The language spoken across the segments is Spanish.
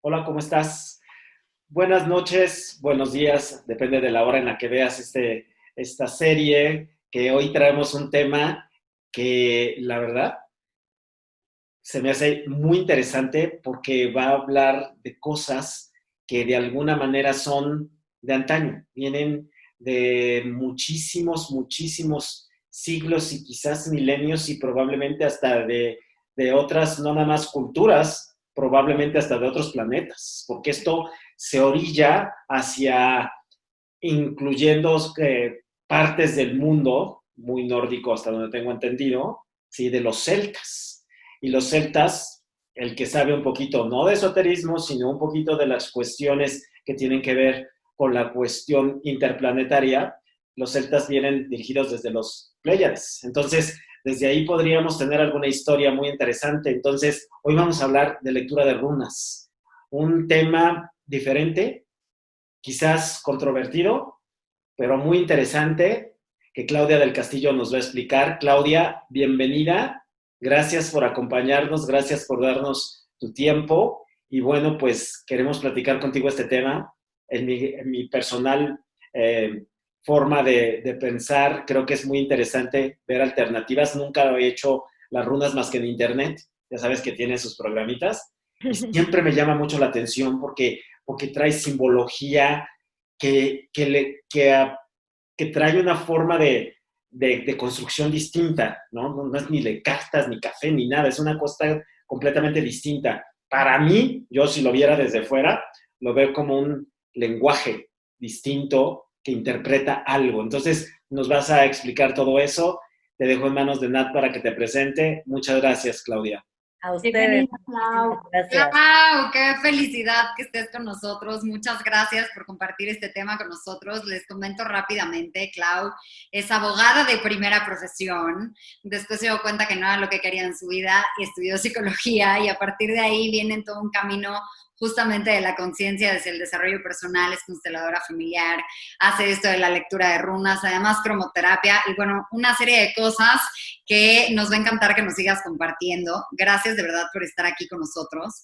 Hola, ¿cómo estás? Buenas noches, buenos días, depende de la hora en la que veas esta serie, que hoy traemos un tema que la verdad se me hace muy interesante porque va a hablar de cosas que de alguna manera son de antaño, vienen de muchísimos siglos y quizás milenios y probablemente hasta de otras, no nada más culturas, probablemente hasta de otros planetas, porque esto se orilla hacia incluyendo partes del mundo, muy nórdico hasta donde tengo entendido, ¿sí? De los celtas. Y los celtas, el que sabe un poquito, no de esoterismo, sino un poquito de las cuestiones que tienen que ver con la cuestión interplanetaria, los celtas vienen dirigidos desde los Pléyades. Entonces, desde ahí podríamos tener alguna historia muy interesante. Entonces, hoy vamos a hablar de lectura de runas, un tema diferente, quizás controvertido, pero muy interesante, que Claudia del Castillo nos va a explicar. Claudia, bienvenida. Gracias por acompañarnos, gracias por darnos tu tiempo. Y bueno, pues queremos platicar contigo este tema. En mi personal forma de pensar, creo que es muy interesante ver alternativas. Nunca he hecho las runas más que en internet. Ya sabes que tiene sus programitas. Y siempre me llama mucho la atención porque trae simbología que trae una forma de construcción distinta, ¿no? No es ni de cartas, ni café, ni nada, es una cosa completamente distinta. Para mí, yo si lo viera desde fuera, lo veo como un lenguaje distinto que interpreta algo. Entonces, nos vas a explicar todo eso. Te dejo en manos de Nat para que te presente. Muchas gracias, Claudia. A ustedes, Bienvenida, muchísimas Clau. gracias. Clau, qué felicidad que estés con nosotros. Muchas gracias por compartir este tema con nosotros. Les comento rápidamente, Clau es abogada de primera profesión. Después se dio cuenta que no era lo que quería en su vida y estudió psicología y a partir de ahí viene en todo un camino justamente de la conciencia desde el desarrollo personal, es consteladora familiar, hace esto de la lectura de runas, además cromoterapia y bueno, una serie de cosas que nos va a encantar que nos sigas compartiendo. Gracias de verdad por estar aquí con nosotros.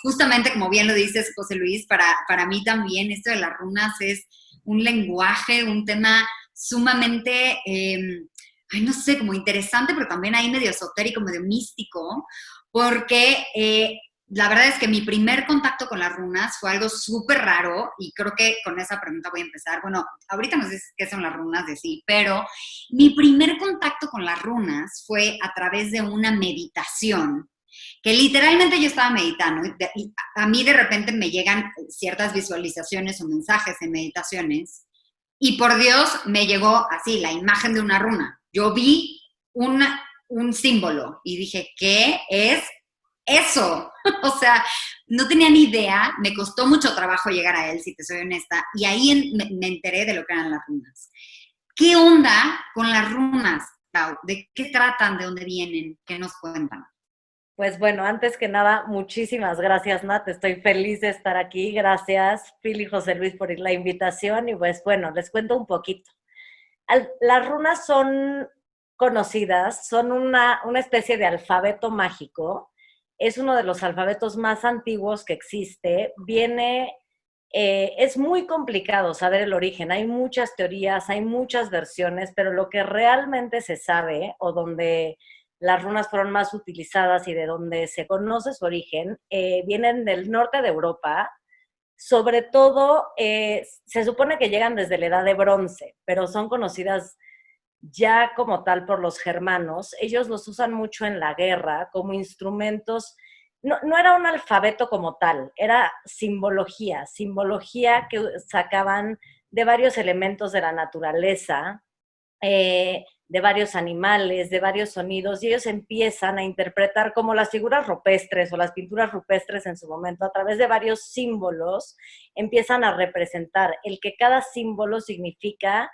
Justamente como bien lo dices, José Luis, para mí también esto de las runas es un lenguaje, un tema sumamente, ay, no sé, como interesante, pero también ahí medio esotérico, medio místico, porque la verdad es que mi primer contacto con las runas fue algo súper raro y creo que con esa pregunta voy a empezar. Bueno, ahorita nos dices qué son las runas de sí, pero mi primer contacto con las runas fue a través de una meditación, que literalmente yo estaba meditando y a mí de repente me llegan ciertas visualizaciones o mensajes en meditaciones y por Dios me llegó así la imagen de una runa. Yo vi un símbolo y dije, ¿qué es eso? O sea, no tenía ni idea, me costó mucho trabajo llegar a él, si te soy honesta, y ahí me enteré de lo que eran las runas. ¿Qué onda con las runas, Clau? ¿De qué tratan? ¿De dónde vienen? ¿Qué nos cuentan? Pues bueno, antes que nada, muchísimas gracias, Nat. Estoy feliz de estar aquí. Gracias, Phil y José Luis, por la invitación. Y pues bueno, les cuento un poquito. Las runas son conocidas, son una especie de alfabeto mágico. Es uno de los alfabetos más antiguos que existe. Es muy complicado saber el origen. Hay muchas teorías, hay muchas versiones, pero lo que realmente se sabe o donde las runas fueron más utilizadas y de donde se conoce su origen, vienen del norte de Europa. Sobre todo, se supone que llegan desde la edad de bronce, pero son conocidas ya como tal por los germanos. Ellos los usan mucho en la guerra como instrumentos. No, no era un alfabeto como tal, era simbología que sacaban de varios elementos de la naturaleza, de varios animales, de varios sonidos, y ellos empiezan a interpretar como las figuras rupestres o las pinturas rupestres en su momento, a través de varios símbolos, empiezan a representar el que cada símbolo significa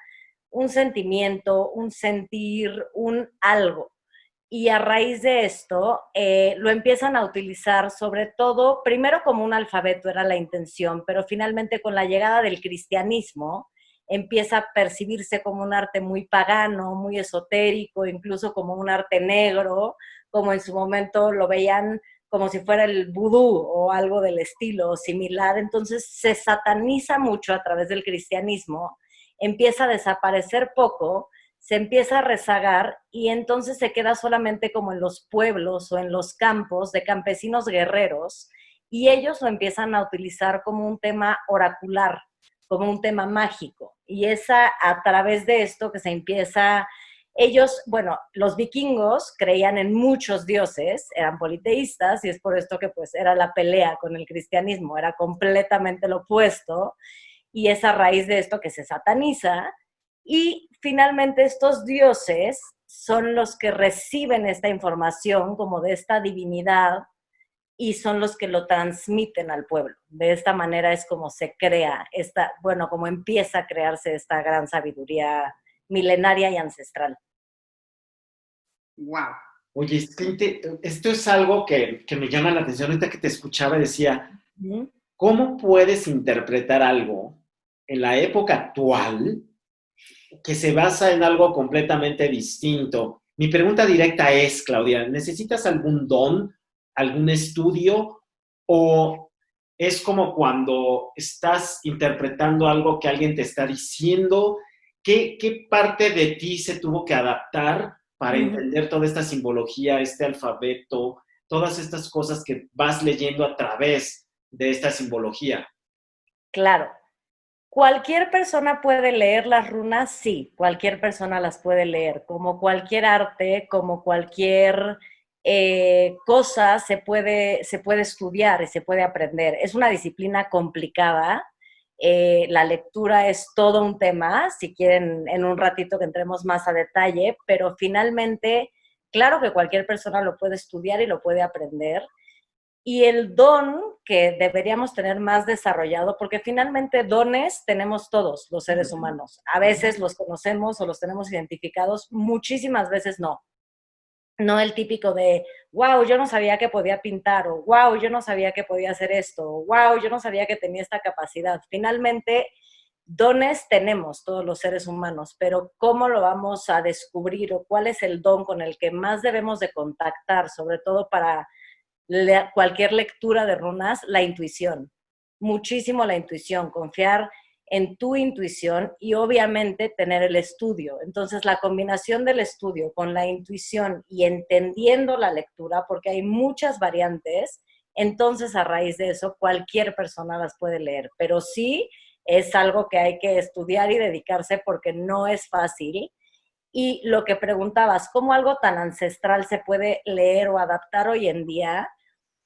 un sentimiento, un sentir, un algo. Y a raíz de esto, lo empiezan a utilizar sobre todo, primero como un alfabeto era la intención, pero finalmente con la llegada del cristianismo, empieza a percibirse como un arte muy pagano, muy esotérico, incluso como un arte negro, como en su momento lo veían como si fuera el vudú o algo del estilo similar. Entonces se sataniza mucho a través del cristianismo, empieza a desaparecer poco, se empieza a rezagar y entonces se queda solamente como en los pueblos o en los campos de campesinos guerreros y ellos lo empiezan a utilizar como un tema oracular, como un tema mágico. Y es a través de esto que se empieza. Ellos, bueno, los vikingos creían en muchos dioses, eran politeístas y es por esto que pues era la pelea con el cristianismo, era completamente lo opuesto y es a raíz de esto que se sataniza y finalmente estos dioses son los que reciben esta información como de esta divinidad y son los que lo transmiten al pueblo. De esta manera es como se crea esta, bueno, como empieza a crearse esta gran sabiduría milenaria y ancestral. Wow. Oye, esto es algo que me llama la atención. Ahorita que te escuchaba decía, ¿cómo puedes interpretar algo en la época actual que se basa en algo completamente distinto? Mi pregunta directa es, Claudia, ¿necesitas algún don, algún estudio o es como cuando estás interpretando algo que alguien te está diciendo? ¿Qué parte de ti se tuvo que adaptar para entender toda esta simbología, este alfabeto, todas estas cosas que vas leyendo a través de esta simbología? Claro. ¿Cualquier persona puede leer las runas? Sí, cualquier persona las puede leer. Como cualquier arte, como cualquier cosa, se puede estudiar y se puede aprender. Es una disciplina complicada. La lectura es todo un tema, si quieren en un ratito que entremos más a detalle, pero finalmente, claro que cualquier persona lo puede estudiar y lo puede aprender. Y el don que deberíamos tener más desarrollado, porque finalmente dones tenemos todos los seres humanos. A veces los conocemos o los tenemos identificados, muchísimas veces no. No el típico de, wow, yo no sabía que podía pintar, o wow, yo no sabía que podía hacer esto, o wow, yo no sabía que tenía esta capacidad. Finalmente, dones tenemos todos los seres humanos, pero ¿cómo lo vamos a descubrir o cuál es el don con el que más debemos de contactar, sobre todo para cualquier lectura de runas? La intuición, muchísimo la intuición, confiar en tu intuición y obviamente tener el estudio. Entonces la combinación del estudio con la intuición y entendiendo la lectura, porque hay muchas variantes, entonces a raíz de eso cualquier persona las puede leer, pero sí es algo que hay que estudiar y dedicarse porque no es fácil. Y lo que preguntabas, ¿cómo algo tan ancestral se puede leer o adaptar hoy en día?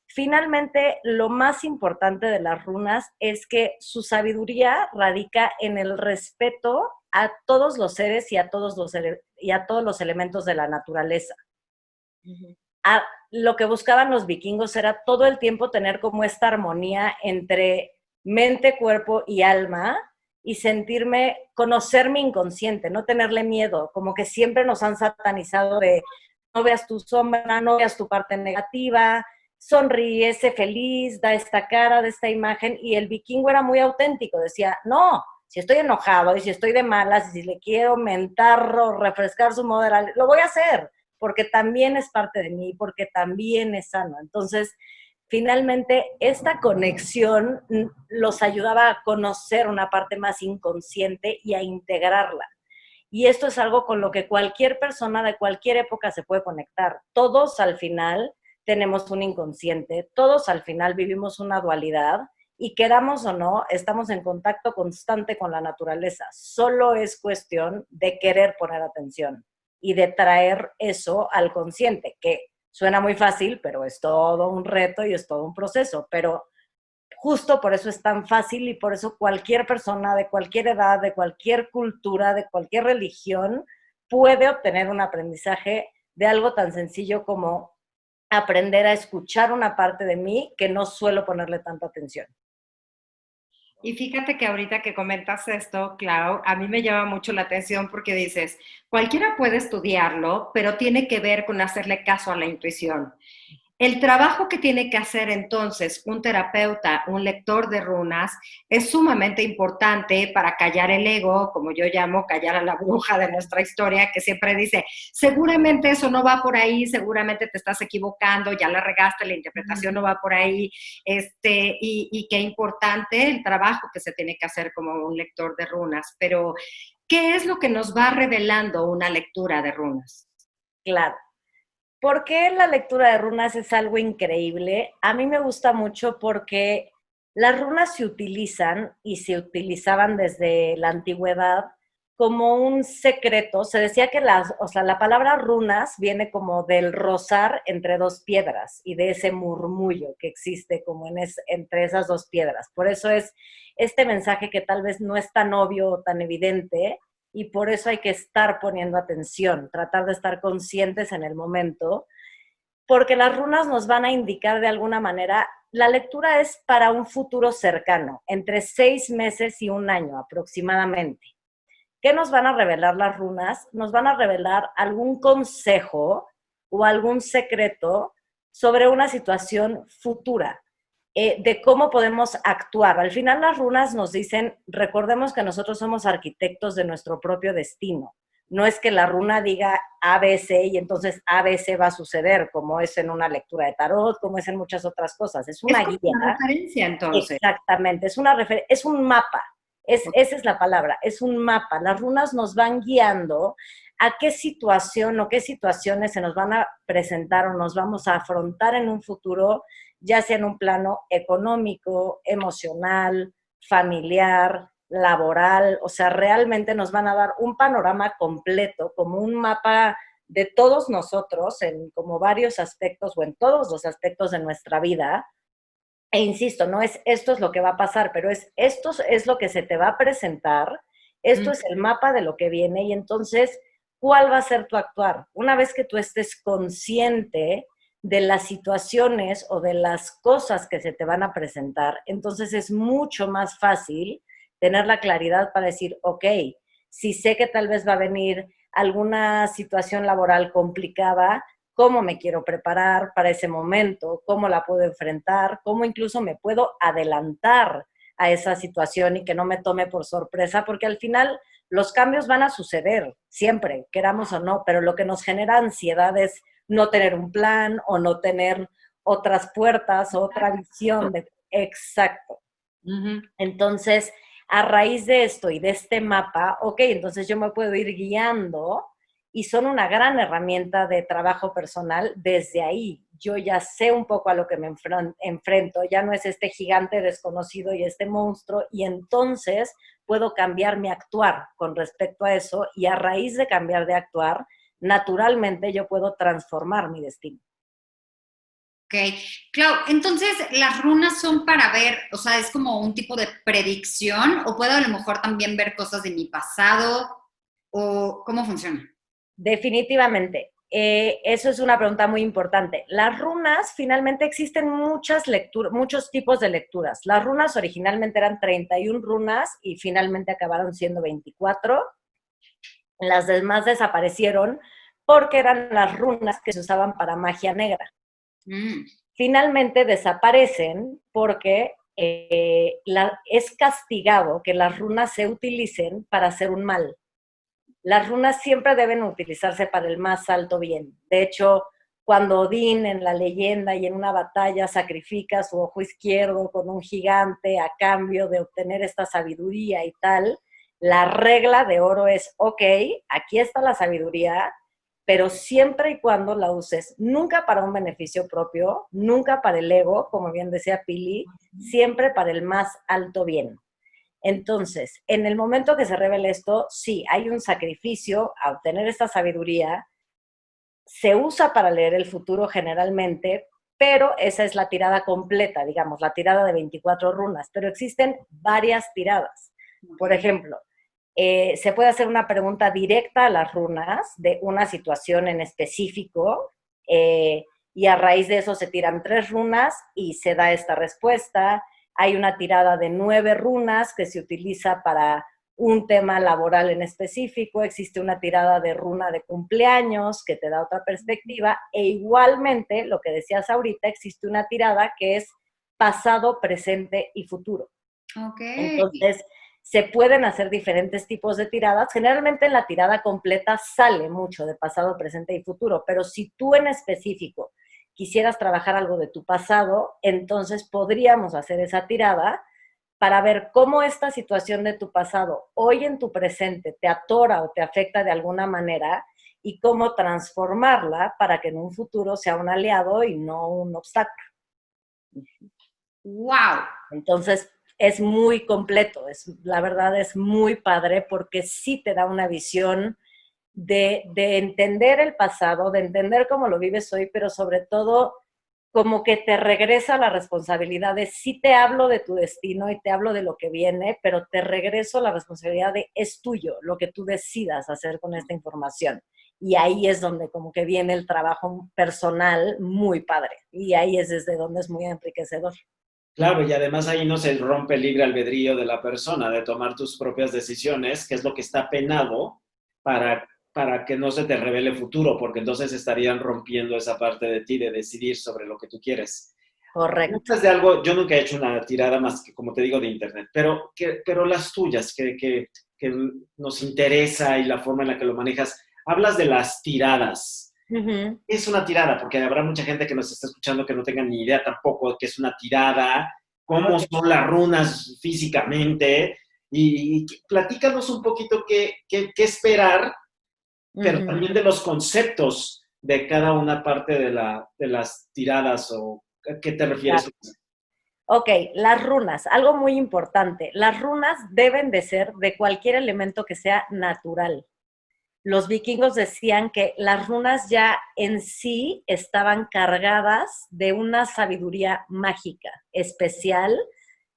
Finalmente, lo más importante de las runas es que su sabiduría radica en el respeto a todos los seres y a todos los elementos de la naturaleza. Lo que buscaban los vikingos era todo el tiempo tener como esta armonía entre mente, cuerpo y alma y conocer mi inconsciente, no tenerle miedo, como que siempre nos han satanizado de no veas tu sombra, no veas tu parte negativa, sonríe, sé feliz, da esta cara, da esta imagen, y el vikingo era muy auténtico, decía, no, si estoy enojado y si estoy de malas y si le quiero mentar o refrescar su moral, lo voy a hacer, porque también es parte de mí, porque también es sano. Entonces, finalmente, esta conexión los ayudaba a conocer una parte más inconsciente y a integrarla. Y esto es algo con lo que cualquier persona de cualquier época se puede conectar. Todos al final tenemos un inconsciente, todos al final vivimos una dualidad y queramos o no, estamos en contacto constante con la naturaleza. Solo es cuestión de querer poner atención y de traer eso al consciente, que suena muy fácil, pero es todo un reto y es todo un proceso. Pero justo por eso es tan fácil y por eso cualquier persona de cualquier edad, de cualquier cultura, de cualquier religión, puede obtener un aprendizaje de algo tan sencillo como aprender a escuchar una parte de mí que no suelo ponerle tanta atención. Y fíjate que ahorita que comentas esto, Clau, a mí me llama mucho la atención porque dices, cualquiera puede estudiarlo, pero tiene que ver con hacerle caso a la intuición. El trabajo que tiene que hacer entonces un terapeuta, un lector de runas, es sumamente importante para callar el ego, como yo llamo, callar a la bruja de nuestra historia, que siempre dice, seguramente eso no va por ahí, seguramente te estás equivocando, ya la regaste, la interpretación no va por ahí, y qué importante el trabajo que se tiene que hacer como un lector de runas. Pero, ¿qué es lo que nos va revelando una lectura de runas? Claro. ¿Por qué la lectura de runas es algo increíble? A mí me gusta mucho porque las runas se utilizan y se utilizaban desde la antigüedad como un secreto. Se decía que la palabra runas viene como del rozar entre dos piedras y de ese murmullo que existe como entre esas dos piedras. Por eso es este mensaje que tal vez no es tan obvio o tan evidente, y por eso hay que estar poniendo atención, tratar de estar conscientes en el momento, porque las runas nos van a indicar de alguna manera, la lectura es para un futuro cercano, entre 6 meses y un año aproximadamente. ¿Qué nos van a revelar las runas? Nos van a revelar algún consejo o algún secreto sobre una situación futura, de cómo podemos actuar. Al final las runas nos dicen, recordemos que nosotros somos arquitectos de nuestro propio destino. No es que la runa diga ABC y entonces ABC va a suceder, como es en una lectura de tarot, como es en muchas otras cosas. Es Es una como guía. una referencia entonces. Exactamente, es un mapa. Esa es la palabra, es un mapa. Las runas nos van guiando a qué situación o qué situaciones se nos van a presentar o nos vamos a afrontar en un futuro, ya sea en un plano económico, emocional, familiar, laboral. O sea, realmente nos van a dar un panorama completo, como un mapa de todos nosotros, en como varios aspectos o en todos los aspectos de nuestra vida. E insisto, no es esto es lo que va a pasar, pero esto es lo que se te va a presentar, esto es el mapa de lo que viene, y entonces, ¿cuál va a ser tu actuar? Una vez que tú estés consciente de las situaciones o de las cosas que se te van a presentar, entonces es mucho más fácil tener la claridad para decir, ok, si sé que tal vez va a venir alguna situación laboral complicada, cómo me quiero preparar para ese momento, cómo la puedo enfrentar, cómo incluso me puedo adelantar a esa situación y que no me tome por sorpresa, porque al final los cambios van a suceder siempre, queramos o no, pero lo que nos genera ansiedad es no tener un plan o no tener otras puertas o otra visión de exacto. Entonces, a raíz de esto y de este mapa, ok, entonces yo me puedo ir guiando y son una gran herramienta de trabajo personal desde ahí. Yo ya sé un poco a lo que me enfrento, ya no es este gigante desconocido y este monstruo, y entonces puedo cambiar mi actuar con respecto a eso, y a raíz de cambiar de actuar, naturalmente yo puedo transformar mi destino. Ok, Clau, entonces las runas son para ver, o sea, es como un tipo de predicción, o puedo a lo mejor también ver cosas de mi pasado, o cómo funciona. Definitivamente. Eso es una pregunta muy importante. Las runas, finalmente existen muchas lecturas, muchos tipos de lecturas. Las runas originalmente eran 31 runas y finalmente acabaron siendo 24. Las demás desaparecieron porque eran las runas que se usaban para magia negra. Finalmente desaparecen porque es castigado que las runas se utilicen para hacer un mal. Las runas siempre deben utilizarse para el más alto bien. De hecho, cuando Odín en la leyenda y en una batalla sacrifica su ojo izquierdo con un gigante a cambio de obtener esta sabiduría y tal, la regla de oro es, ok, aquí está la sabiduría, pero siempre y cuando la uses, nunca para un beneficio propio, nunca para el ego, como bien decía Pili, siempre para el más alto bien. Entonces, en el momento que se revela esto, sí, hay un sacrificio a obtener esta sabiduría, se usa para leer el futuro generalmente, pero esa es la tirada completa, digamos, la tirada de 24 runas, pero existen varias tiradas. Por ejemplo, se puede hacer una pregunta directa a las runas de una situación en específico, y a raíz de eso se tiran 3 runas y se da esta respuesta. Hay una tirada de 9 runas que se utiliza para un tema laboral en específico, existe una tirada de runa de cumpleaños que te da otra perspectiva, e igualmente, lo que decías ahorita, existe una tirada que es pasado, presente y futuro. Ok. Entonces, se pueden hacer diferentes tipos de tiradas. Generalmente en la tirada completa sale mucho de pasado, presente y futuro, pero si tú en específico quisieras trabajar algo de tu pasado, entonces podríamos hacer esa tirada para ver cómo esta situación de tu pasado hoy en tu presente te atora o te afecta de alguna manera y cómo transformarla para que en un futuro sea un aliado y no un obstáculo. ¡Wow! Entonces, es muy completo, la verdad es muy padre porque sí te da una visión de entender el pasado, de entender cómo lo vives hoy, pero sobre todo como que te regresa la responsabilidad de sí te hablo de tu destino y te hablo de lo que viene, pero te regreso la responsabilidad de es tuyo, lo que tú decidas hacer con esta información. Y ahí es donde como que viene el trabajo personal muy padre. Y ahí es desde donde es muy enriquecedor. Claro, y además ahí no se rompe el libre albedrío de la persona de tomar tus propias decisiones, que es lo que está penado para que no se te revele futuro, porque entonces estarían rompiendo esa parte de ti de decidir sobre lo que tú quieres. Correcto. Hablas de algo, yo nunca he hecho una tirada más que, como te digo, de internet, pero las tuyas, que nos interesa y la forma en la que lo manejas, hablas de las tiradas. Uh-huh. Es una tirada, porque habrá mucha gente que nos está escuchando que no tenga ni idea tampoco de qué es una tirada, cómo son las runas físicamente, y platícanos un poquito qué esperar, pero también de los conceptos de cada una parte de las tiradas, o a qué te refieres. Claro. Ok, las runas, algo muy importante. Las runas deben de ser de cualquier elemento que sea natural. Los vikingos decían que las runas ya en sí estaban cargadas de una sabiduría mágica, especial,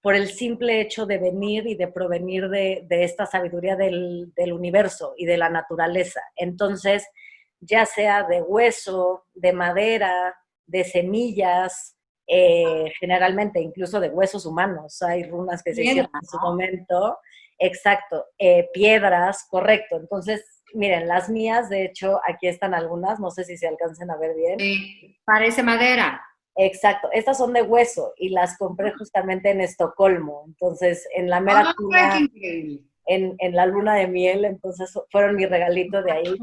por el simple hecho de venir y de provenir de esta sabiduría del universo y de la naturaleza. Entonces, ya sea de hueso, de madera, de semillas, generalmente incluso de huesos humanos, hay runas que se hicieron en su momento, exacto, piedras, correcto. Entonces, miren, las mías, de hecho, aquí están algunas, no sé si se alcancen a ver bien. Sí, parece madera. Exacto, estas son de hueso y las compré justamente en Estocolmo, entonces en la mera cuna, en la luna de miel, entonces fueron mi regalito de ahí,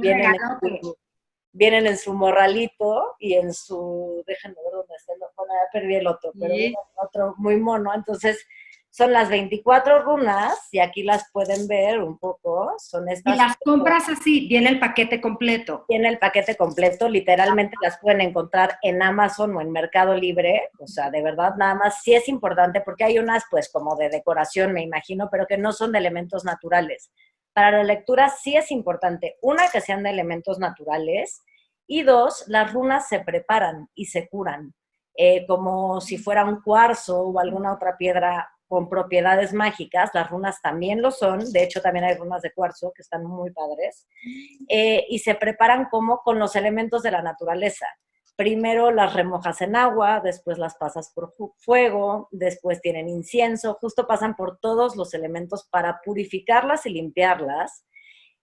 vienen en su morralito y en su, déjenme ver dónde está, bueno, ya perdí el otro, pero Sí. otro muy mono, entonces son las 24 runas y aquí las pueden ver un poco, son estas. Y las compras así, viene el paquete completo. Tiene el paquete completo, literalmente las pueden encontrar en Amazon o en Mercado Libre, o sea, de verdad, nada más sí es importante porque hay unas pues como de decoración, me imagino, pero que no son de elementos naturales. Para la lectura sí es importante, una, que sean de elementos naturales, y dos, las runas se preparan y se curan, como si fuera un cuarzo o alguna otra piedra con propiedades mágicas. Las runas también lo son, de hecho también hay runas de cuarzo que están muy padres, y se preparan como con los elementos de la naturaleza. Primero las remojas en agua, después las pasas por fuego, después tienen incienso, justo pasan por todos los elementos para purificarlas y limpiarlas.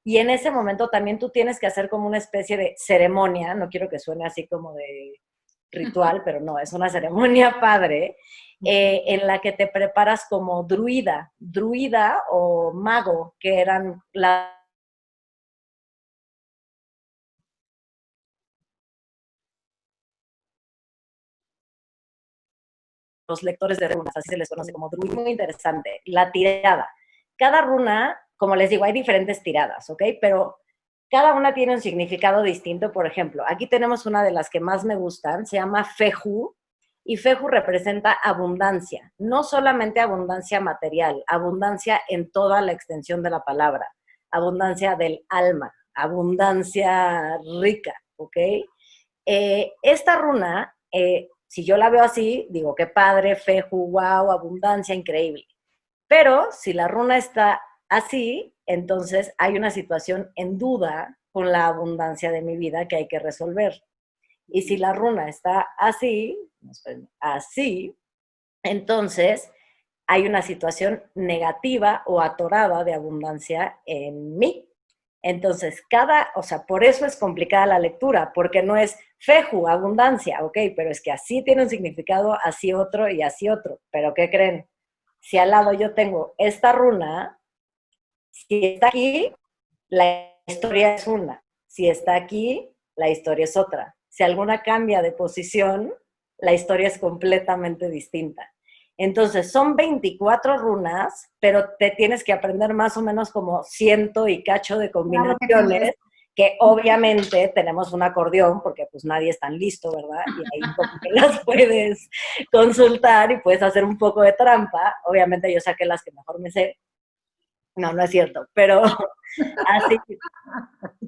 Y en ese momento también tú tienes que hacer como una especie de ceremonia, no quiero que suene así como de ritual, pero no, es una ceremonia padre, en la que te preparas como druida o mago, que eran los lectores de runas, así se les conoce como druida. Muy interesante. La tirada. Cada runa, como les digo, hay diferentes tiradas, ¿ok? Pero cada una tiene un significado distinto. Por ejemplo, aquí tenemos una de las que más me gustan, se llama Feju, y Feju representa abundancia, no solamente abundancia material, abundancia en toda la extensión de la palabra, abundancia del alma, abundancia rica, ¿ok? Esta runa, si yo la veo así, digo, qué padre, Feju, wow, abundancia, increíble. Pero si la runa está así, entonces hay una situación en duda con la abundancia de mi vida que hay que resolver. Y si la runa está así, entonces hay una situación negativa o atorada de abundancia en mí. Entonces, o sea, por eso es complicada la lectura, porque no es feju, abundancia, ok, pero es que así tiene un significado, así otro y así otro. Pero ¿qué creen? Si al lado yo tengo esta runa, si está aquí, la historia es una. Si está aquí, la historia es otra. Si alguna cambia de posición, la historia es completamente distinta. Entonces, son 24 runas, pero te tienes que aprender más o menos como ciento y cacho de combinaciones, que obviamente tenemos un acordeón, porque pues nadie es tan listo, ¿verdad? Y ahí como que las puedes consultar y puedes hacer un poco de trampa. Obviamente yo saqué las que mejor me sé. No, no es cierto, pero así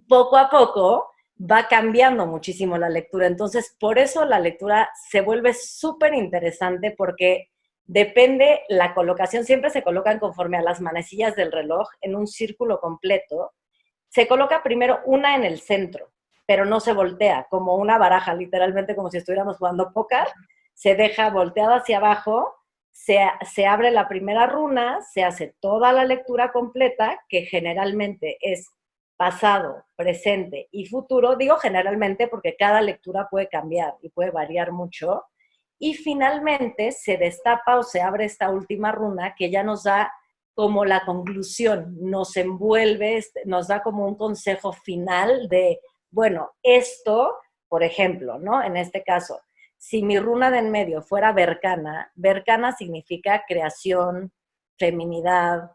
poco a poco va cambiando muchísimo la lectura. Entonces, por eso la lectura se vuelve súper interesante porque depende la colocación, siempre se colocan conforme a las manecillas del reloj en un círculo completo. Se coloca primero una en el centro, pero no se voltea, como una baraja, literalmente como si estuviéramos jugando póker, se deja volteada hacia abajo, se abre la primera runa, se hace toda la lectura completa, que generalmente es pasado, presente y futuro. Digo generalmente porque cada lectura puede cambiar y puede variar mucho. Y finalmente se destapa o se abre esta última runa que ya nos da como la conclusión, nos envuelve, nos da como un consejo final de, bueno, esto, por ejemplo, ¿no? En este caso, si mi runa de en medio fuera Berkana, Berkana significa creación, feminidad,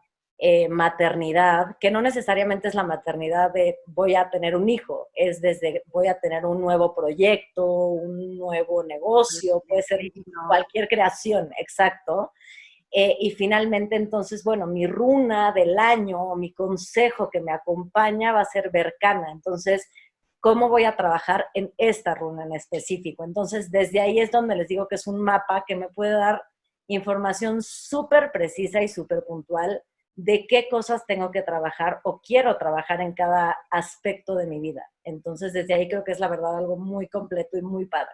maternidad, que no necesariamente es la maternidad de voy a tener un hijo, es desde voy a tener un nuevo proyecto, un nuevo negocio, puede ser cualquier creación, exacto. Y finalmente, entonces, bueno, mi runa del año, mi consejo que me acompaña va a ser Berkana. Entonces, ¿cómo voy a trabajar en esta runa en específico? Entonces, desde ahí es donde les digo que es un mapa que me puede dar información súper precisa y súper puntual de qué cosas tengo que trabajar o quiero trabajar en cada aspecto de mi vida. Entonces, desde ahí creo que es la verdad algo muy completo y muy padre.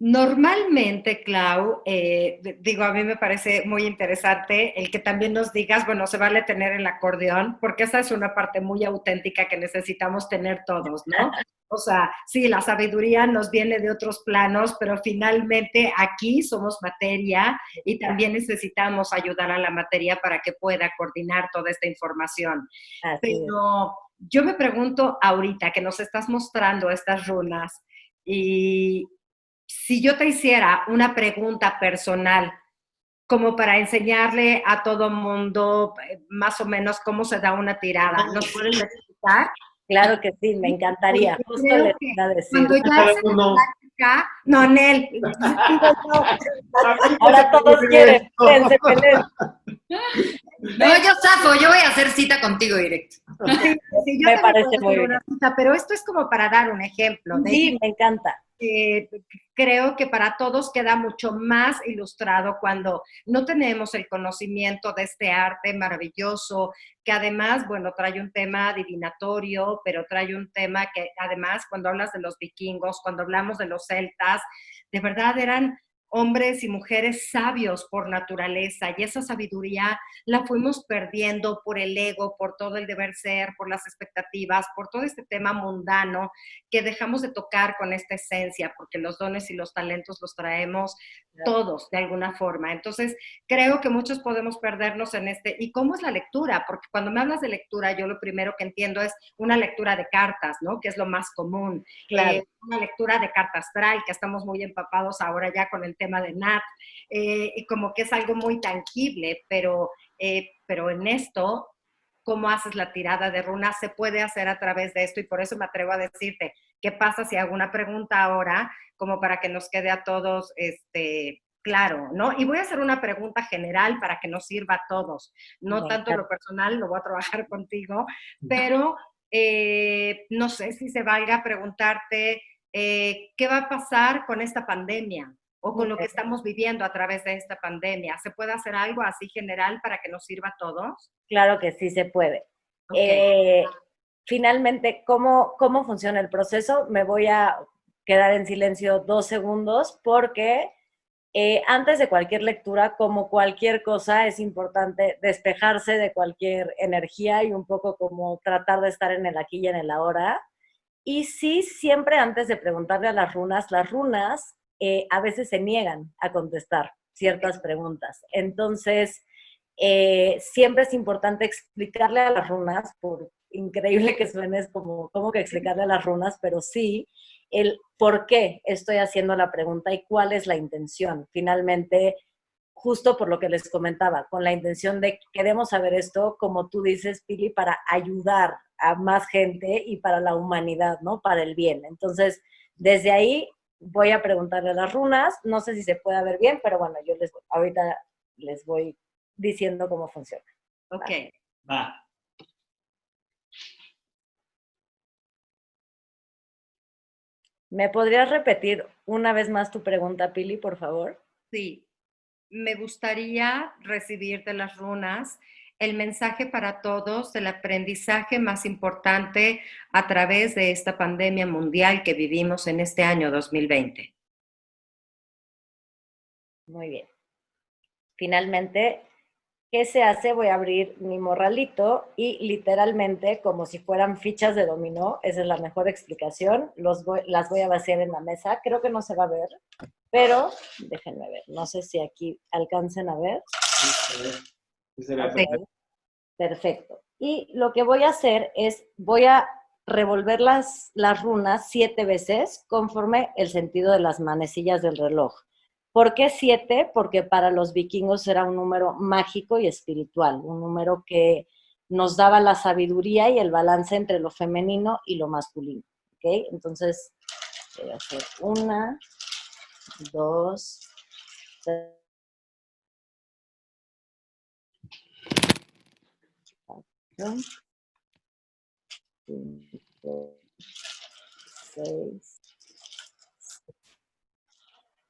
Normalmente, Clau, digo, a mí me parece muy interesante el que también nos digas, bueno, se vale tener el acordeón, porque esa es una parte muy auténtica que necesitamos tener todos, ¿no? O sea, sí, la sabiduría nos viene de otros planos, pero finalmente aquí somos materia y también necesitamos ayudar a la materia para que pueda coordinar toda esta información. Pero yo me pregunto ahorita que nos estás mostrando estas runas y si yo te hiciera una pregunta personal, como para enseñarle a todo mundo más o menos cómo se da una tirada, ¿nos puedes explicar? Claro que sí, me encantaría. Porque justo les iba a decir. cuando ya es la práctica, no, Nel. Ahora todos quieren, pelense. No, yo zafo, yo voy a hacer cita contigo directo. Sí, yo me parece muy bien. cita, pero esto es como para dar un ejemplo. Sí, me encanta. Creo que para todos queda mucho más ilustrado cuando no tenemos el conocimiento de este arte maravilloso, que además, bueno, trae un tema adivinatorio, pero trae un tema que además, cuando hablas de los vikingos, cuando hablamos de los celtas, de verdad eran hombres y mujeres sabios por naturaleza, y esa sabiduría la fuimos perdiendo por el ego, por todo el deber ser, por las expectativas, por todo este tema mundano que dejamos de tocar con esta esencia, porque los dones y los talentos los traemos todos de alguna forma. Entonces, creo que muchos podemos perdernos en este. ¿Y cómo es la lectura? Porque cuando me hablas de lectura, yo lo primero que entiendo es una lectura de cartas, ¿no? Que es lo más común. Claro. Una lectura de carta astral, que estamos muy empapados ahora ya con el tema de Nat, y como que es algo muy tangible, pero en esto, cómo haces la tirada de runas, se puede hacer a través de esto, y por eso me atrevo a decirte, ¿qué pasa si hago una pregunta ahora, como para que nos quede a todos claro, ¿no? Y voy a hacer una pregunta general para que nos sirva a todos, no tanto lo personal, lo voy a trabajar contigo, pero no sé si se valga preguntarte qué va a pasar con esta pandemia o con lo que estamos viviendo a través de esta pandemia. ¿Se puede hacer algo así general para que nos sirva a todos? Claro que sí se puede. Okay. Finalmente, ¿cómo funciona el proceso? Me voy a quedar en silencio 2 segundos porque Antes de cualquier lectura, como cualquier cosa, es importante despejarse de cualquier energía y un poco como tratar de estar en el aquí y en el ahora. Y sí, siempre antes de preguntarle a las runas a veces se niegan a contestar ciertas preguntas. Entonces, siempre es importante explicarle a las runas, por increíble que suene, es como que explicarle a las runas, pero sí, el por qué estoy haciendo la pregunta y cuál es la intención. Finalmente, justo por lo que les comentaba, con la intención de que queremos saber esto, como tú dices, Pili, para ayudar a más gente y para la humanidad, ¿no? Para el bien. Entonces, desde ahí voy a preguntarle a las runas, no sé si se puede ver bien, pero bueno, ahorita les voy diciendo cómo funciona. Ok. Va. ¿Me podrías repetir una vez más tu pregunta, Pili, por favor? Sí, me gustaría recibir de las runas el mensaje para todos del aprendizaje más importante a través de esta pandemia mundial que vivimos en este año 2020. Muy bien. Finalmente, ¿qué se hace? Voy a abrir mi morralito y literalmente, como si fueran fichas de dominó, esa es la mejor explicación, las voy a vaciar en la mesa. Creo que no se va a ver, pero déjenme ver. No sé si aquí alcancen a ver. Sí, se ve Ok, perfecto. perfecto. Y lo que voy a hacer es, voy a revolver las runas 7 veces conforme el sentido de las manecillas del reloj. ¿Por qué 7? Porque para los vikingos era un número mágico y espiritual, un número que nos daba la sabiduría y el balance entre lo femenino y lo masculino. ¿Ok? Entonces, voy a hacer 1, 2, 3, 4, 5, 6.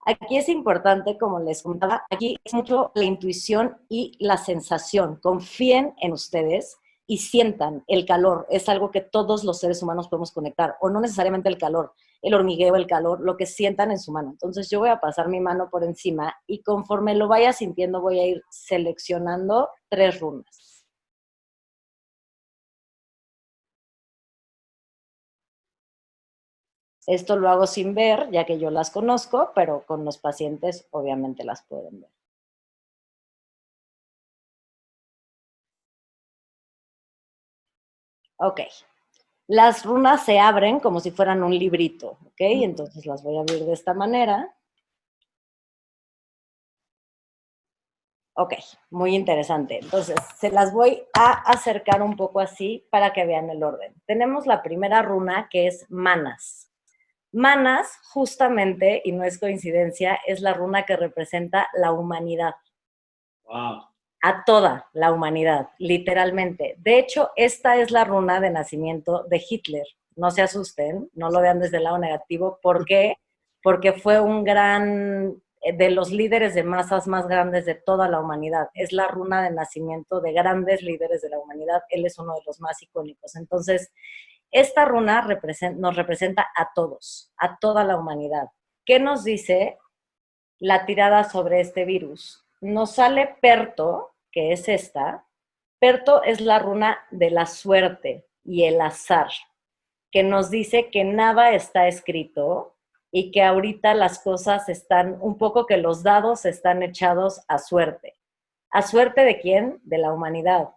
Aquí es importante, como les contaba, aquí es mucho la intuición y la sensación. Confíen en ustedes y sientan el calor. Es algo que todos los seres humanos podemos conectar, o no necesariamente el calor, el hormigueo, el calor, lo que sientan en su mano. Entonces yo voy a pasar mi mano por encima y conforme lo vaya sintiendo voy a ir seleccionando 3 runas. Esto lo hago sin ver, ya que yo las conozco, pero con los pacientes obviamente las pueden ver. Ok. Las runas se abren como si fueran un librito, ¿ok? Entonces las voy a abrir de esta manera. Ok, muy interesante. Entonces, se las voy a acercar un poco así para que vean el orden. Tenemos la primera runa que es Manas. Manas, justamente, y no es coincidencia, es la runa que representa la humanidad. Wow. A toda la humanidad, literalmente. De hecho, esta es la runa de nacimiento de Hitler. No se asusten, no lo vean desde el lado negativo. ¿Por qué? Porque fue un gran, de los líderes de masas más grandes de toda la humanidad. Es la runa de nacimiento de grandes líderes de la humanidad. Él es uno de los más icónicos. Entonces, esta runa nos representa a todos, a toda la humanidad. ¿Qué nos dice la tirada sobre este virus? Nos sale Perto, que es esta. Perto es la runa de la suerte y el azar, que nos dice que nada está escrito y que ahorita las cosas están, un poco que los dados están echados a suerte. ¿A suerte de quién? De la humanidad.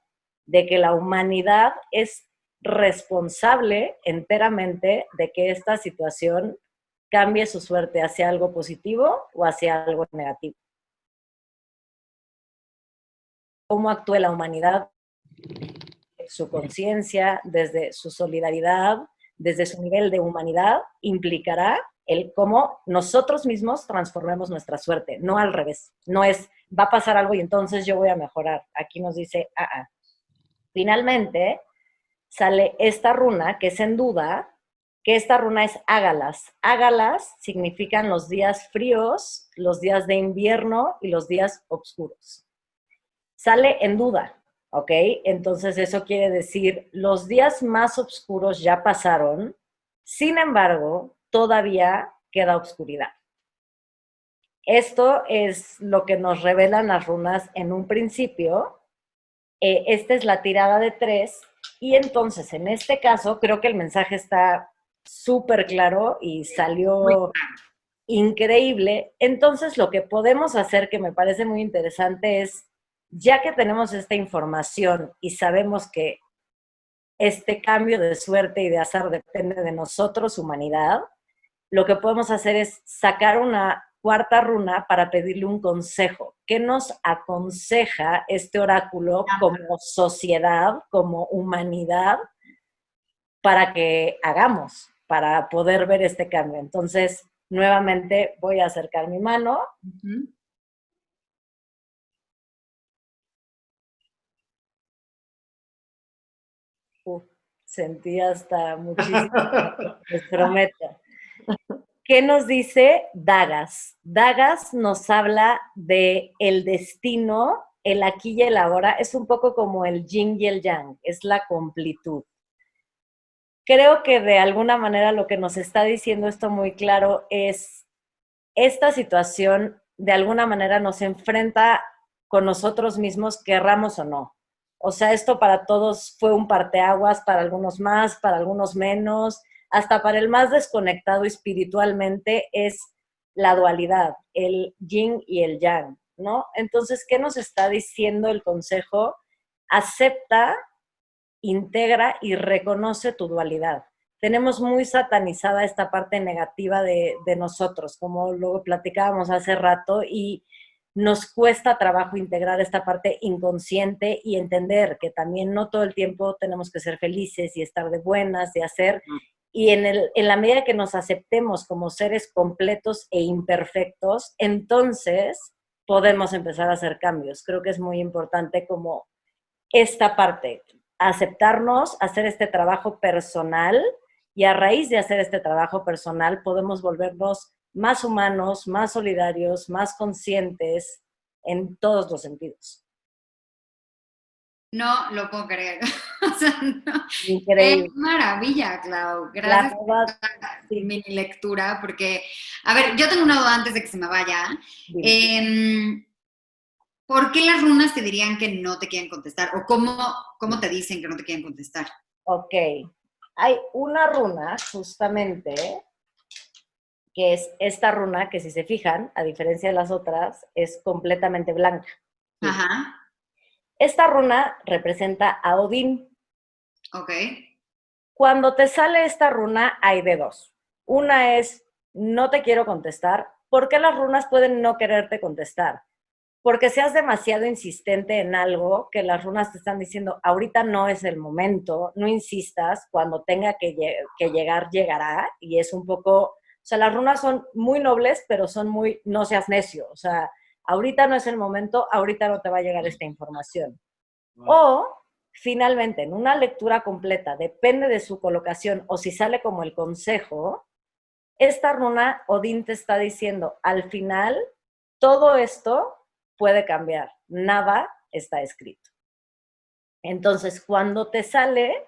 De que la humanidad es responsable enteramente de que esta situación cambie su suerte hacia algo positivo o hacia algo negativo. Cómo actúe la humanidad, su conciencia, desde su solidaridad, desde su nivel de humanidad, implicará el cómo nosotros mismos transformemos nuestra suerte, no al revés. No es, va a pasar algo y entonces yo voy a mejorar. Aquí nos dice, Finalmente, sale esta runa, que es en duda, que esta runa es Ágalas. Ágalas significan los días fríos, los días de invierno y los días oscuros. Sale en duda, ¿ok? Entonces eso quiere decir, los días más oscuros ya pasaron, sin embargo, todavía queda oscuridad. Esto es lo que nos revelan las runas en un principio. Esta es la tirada de 3 y entonces en este caso creo que el mensaje está súper claro y salió increíble. Entonces lo que podemos hacer, que me parece muy interesante, es, ya que tenemos esta información y sabemos que este cambio de suerte y de azar depende de nosotros, humanidad, lo que podemos hacer es sacar una cuarta runa para pedirle un consejo. ¿Qué nos aconseja este oráculo como sociedad, como humanidad, para que hagamos, para poder ver este cambio? Entonces, nuevamente voy a acercar mi mano. Sentí hasta muchísimo, les prometo. ¿Qué nos dice Dagas? Dagas nos habla de el destino, el aquí y el ahora. Es un poco como el yin y el yang, es la completud. Creo que de alguna manera lo que nos está diciendo esto muy claro es, esta situación de alguna manera nos enfrenta con nosotros mismos, querramos o no. O sea, esto para todos fue un parteaguas, para algunos más, para algunos menos, hasta para el más desconectado espiritualmente es la dualidad, el yin y el yang, ¿no? Entonces, ¿qué nos está diciendo el consejo? Acepta, integra y reconoce tu dualidad. Tenemos muy satanizada esta parte negativa de nosotros, como lo platicábamos hace rato, y nos cuesta trabajo integrar esta parte inconsciente y entender que también no todo el tiempo tenemos que ser felices y estar de buenas, de hacer, y en la medida que nos aceptemos como seres completos e imperfectos, entonces podemos empezar a hacer cambios. Creo que es muy importante como esta parte, aceptarnos, hacer este trabajo personal, y a raíz de hacer este trabajo personal podemos volvernos más humanos, más solidarios, más conscientes en todos los sentidos. No lo puedo creer. O sea, no. Qué Increíble. maravilla, Clau. La Gracias por verdad, esta sí, mini lectura, porque, a ver, yo tengo una duda antes de que se me vaya. dime. ¿Por qué las runas te dirían que no te quieren contestar? ¿O cómo te dicen que no te quieren contestar? Ok. Hay una runa, justamente, que es esta runa, que si se fijan, a diferencia de las otras, es completamente blanca. Ajá. Esta runa representa a Odín. Ok. Cuando te sale esta runa, hay de dos. Una es, no te quiero contestar. ¿Por qué las runas pueden no quererte contestar? Porque seas demasiado insistente en algo que las runas te están diciendo, ahorita no es el momento, no insistas, cuando tenga que llegar, llegará. Y es un poco, o sea, las runas son muy nobles, pero son muy, no seas necio. O sea, ahorita no es el momento, ahorita no te va a llegar esta información. O, finalmente, en una lectura completa, depende de su colocación o si sale como el consejo, esta runa, Odín te está diciendo, al final, todo esto puede cambiar, nada está escrito. Entonces, cuando te sale,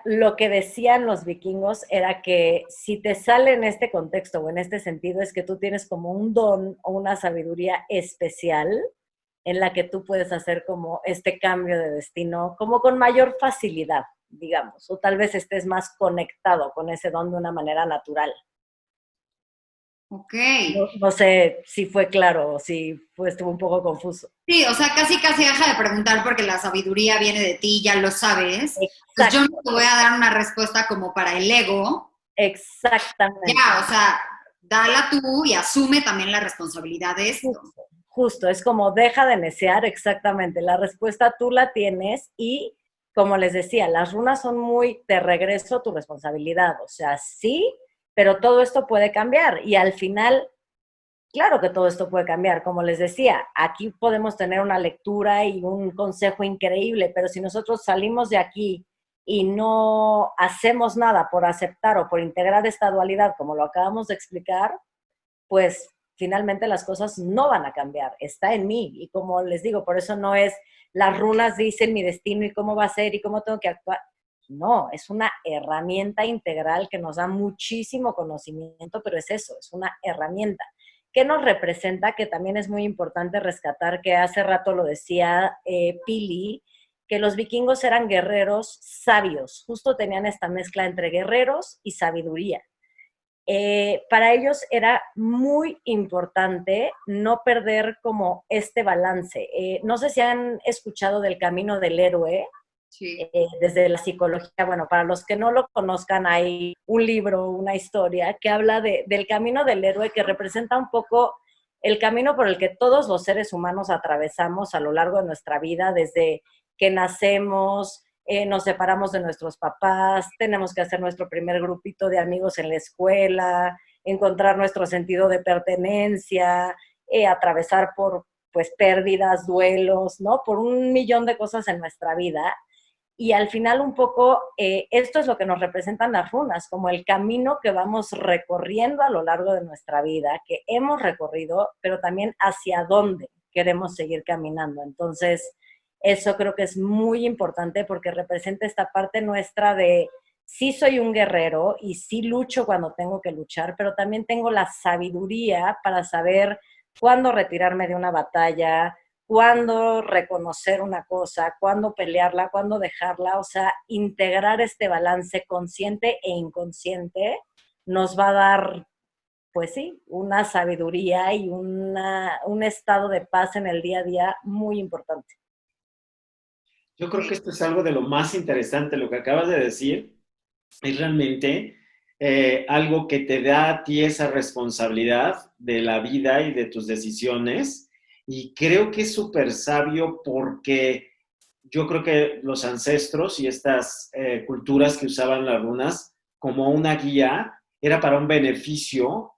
lo que decían los vikingos era que si te sale en este contexto o en este sentido, es que tú tienes como un don o una sabiduría especial en la que tú puedes hacer como este cambio de destino, como con mayor facilidad, digamos, o tal vez estés más conectado con ese don de una manera natural. Ok. No sé si fue claro o si estuvo un poco confuso. Sí, o sea, casi deja de preguntar porque la sabiduría viene de ti, ya lo sabes. Entonces yo no te voy a dar una respuesta como para el ego. Exactamente. Ya, o sea, dala tú y asume también la responsabilidad de esto. Justo, es como deja de necear, exactamente. La respuesta tú la tienes y, como les decía, las runas son muy, te regreso tu responsabilidad. O sea, sí, pero todo esto puede cambiar y al final, claro que todo esto puede cambiar. Como les decía, aquí podemos tener una lectura y un consejo increíble, pero si nosotros salimos de aquí y no hacemos nada por aceptar o por integrar esta dualidad, como lo acabamos de explicar, pues finalmente las cosas no van a cambiar. Está en mí. Y como les digo, por eso no es las runas dicen mi destino y cómo va a ser y cómo tengo que actuar. No, es una herramienta integral que nos da muchísimo conocimiento, pero es eso, es una herramienta. ¿qué nos representa? Que también es muy importante rescatar, que hace rato lo decía Pili, que los vikingos eran guerreros sabios, justo tenían esta mezcla entre guerreros y sabiduría. Para ellos era muy importante no perder como este balance. No sé si han escuchado del camino del héroe, Sí. desde la psicología. Bueno, para los que no lo conozcan, hay un libro, una historia que habla del camino del héroe, que representa un poco el camino por el que todos los seres humanos atravesamos a lo largo de nuestra vida, desde que nacemos, nos separamos de nuestros papás, tenemos que hacer nuestro primer grupito de amigos en la escuela, encontrar nuestro sentido de pertenencia, atravesar por pues pérdidas, duelos, ¿no? Por un millón de cosas en nuestra vida. Y al final un poco esto es lo que nos representan las runas, como el camino que vamos recorriendo a lo largo de nuestra vida, que hemos recorrido, pero también hacia dónde queremos seguir caminando. Entonces, eso creo que es muy importante porque representa esta parte nuestra de sí soy un guerrero y sí lucho cuando tengo que luchar, pero también tengo la sabiduría para saber cuándo retirarme de una batalla, cuándo reconocer una cosa, cuándo pelearla, cuándo dejarla, o sea, integrar este balance consciente e inconsciente nos va a dar, pues sí, una sabiduría y un estado de paz en el día a día muy importante. Yo creo que esto es algo de lo más interesante, lo que acabas de decir, es realmente algo que te da a ti esa responsabilidad de la vida y de tus decisiones. Y creo que es súper sabio porque yo creo que los ancestros y estas culturas que usaban las runas como una guía era para un beneficio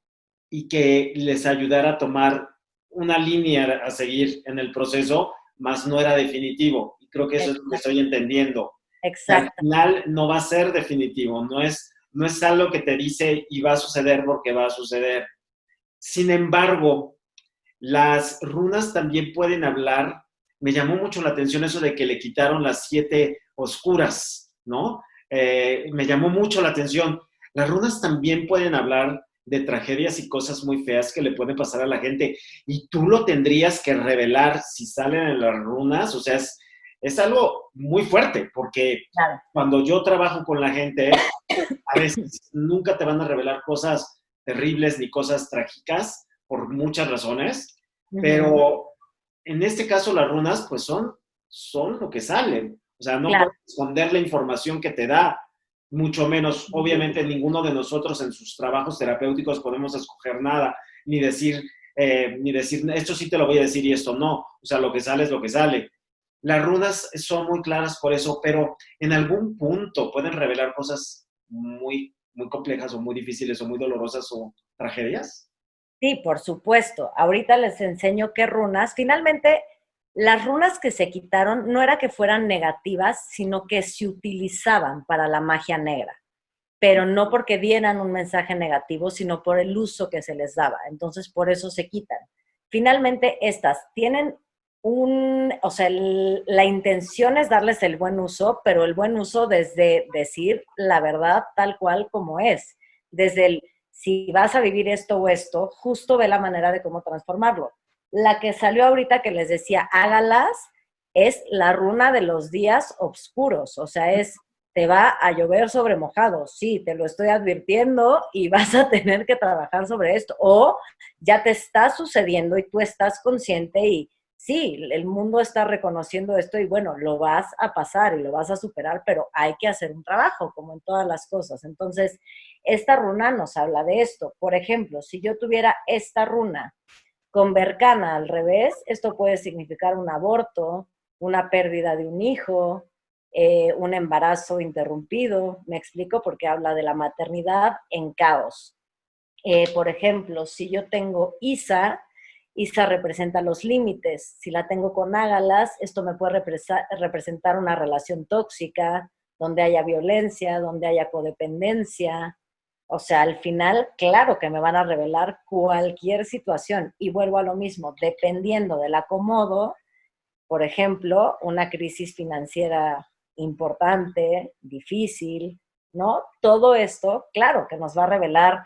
y que les ayudara a tomar una línea a seguir en el proceso, más no era definitivo. Y creo que eso es lo que estoy entendiendo. Al Exacto. final no va a ser definitivo, no es algo que te dice y va a suceder porque va a suceder. Sin embargo, las runas también pueden hablar, me llamó mucho la atención eso de que le quitaron las 7 oscuras, ¿no? Me llamó mucho la atención. Las runas también pueden hablar de tragedias y cosas muy feas que le pueden pasar a la gente y tú lo tendrías que revelar si salen en las runas, o sea, es algo muy fuerte porque Claro. cuando yo trabajo con la gente, a veces nunca te van a revelar cosas terribles ni cosas trágicas por muchas razones, pero en este caso las runas pues son lo que salen. O sea, no Claro. puedes esconder la información que te da, mucho menos, obviamente ninguno de nosotros en sus trabajos terapéuticos podemos escoger nada, ni decir, esto sí te lo voy a decir y esto no. O sea, lo que sale es lo que sale. Las runas son muy claras por eso, pero en algún punto pueden revelar cosas muy, muy complejas o muy difíciles o muy dolorosas o tragedias. Sí, por supuesto. Ahorita les enseño qué runas. Finalmente, las runas que se quitaron no era que fueran negativas, sino que se utilizaban para la magia negra, pero no porque dieran un mensaje negativo, sino por el uso que se les daba. Entonces, por eso se quitan. Finalmente, estas tienen o sea, la intención es darles el buen uso, pero el buen uso desde decir la verdad tal cual como es, desde el si vas a vivir esto o esto, justo ve la manera de cómo transformarlo. La que salió ahorita que les decía, hágalas, es la runa de los días oscuros, o sea, te va a llover sobre mojado, sí, te lo estoy advirtiendo y vas a tener que trabajar sobre esto, o ya te está sucediendo y tú estás consciente y sí, el mundo está reconociendo esto y bueno, lo vas a pasar y lo vas a superar, pero hay que hacer un trabajo, como en todas las cosas. Entonces, esta runa nos habla de esto. Por ejemplo, si yo tuviera esta runa con Berkana al revés, esto puede significar un aborto, una pérdida de un hijo, un embarazo interrumpido. Me explico porque habla de la maternidad en caos. Por ejemplo, si yo tengo Isa representa los límites. Si la tengo con Ágalas, esto me puede representar una relación tóxica, donde haya violencia, donde haya codependencia. O sea, al final, claro que me van a revelar cualquier situación. Y vuelvo a lo mismo, dependiendo del acomodo, por ejemplo, una crisis financiera importante, difícil, ¿no? Todo esto, claro que nos va a revelar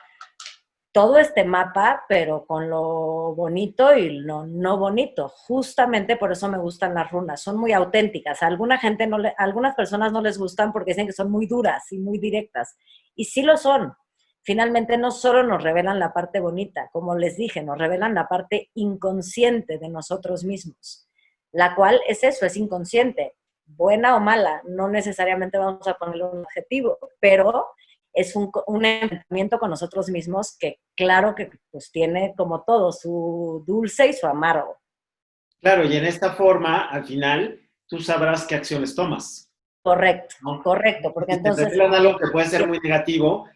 todo este mapa, pero con lo bonito y lo no bonito. Justamente por eso me gustan las runas, son muy auténticas. A alguna gente a algunas personas no les gustan porque dicen que son muy duras y muy directas. Y sí lo son. Finalmente no solo nos revelan la parte bonita, como les dije, nos revelan la parte inconsciente de nosotros mismos, la cual es eso, es inconsciente, buena o mala, no necesariamente vamos a ponerle un adjetivo, pero es un enfrentamiento con nosotros mismos que claro que pues tiene como todo, su dulce y su amargo. Claro, y en esta forma, al final, tú sabrás qué acciones tomas, Correcto, ¿no? correcto, porque Si te entonces... revelan algo que puede ser muy negativo,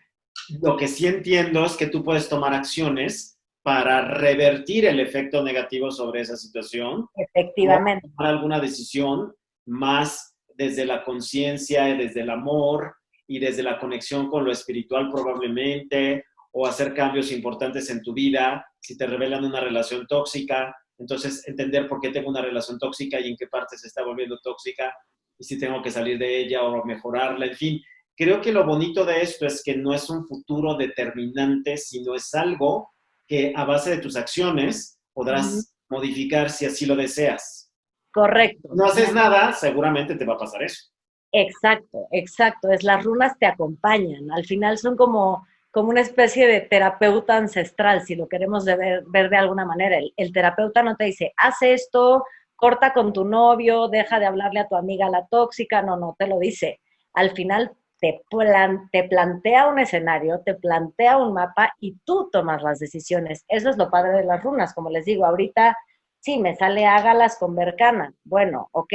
lo que sí entiendo es que tú puedes tomar acciones para revertir el efecto negativo sobre esa situación o Efectivamente. tomar alguna decisión más desde la conciencia y desde el amor y desde la conexión con lo espiritual probablemente, o hacer cambios importantes en tu vida, si te revelan una relación tóxica, entonces entender por qué tengo una relación tóxica y en qué parte se está volviendo tóxica, y si tengo que salir de ella o mejorarla, en fin. Creo que lo bonito de esto es que no es un futuro determinante, sino es algo que a base de tus acciones podrás modificar si así lo deseas. Correcto. No haces nada, seguramente te va a pasar eso. Exacto, exacto. Es las runas te acompañan. Al final son como una especie de terapeuta ancestral, si lo queremos ver de alguna manera. El terapeuta no te dice, haz esto, corta con tu novio, deja de hablarle a tu amiga la tóxica. No, no te lo dice. Al final te plantea un escenario, te plantea un mapa y tú tomas las decisiones. Eso es lo padre de las runas. Como les digo, ahorita sí, me sale Ágalas con Bercana. Bueno, ok,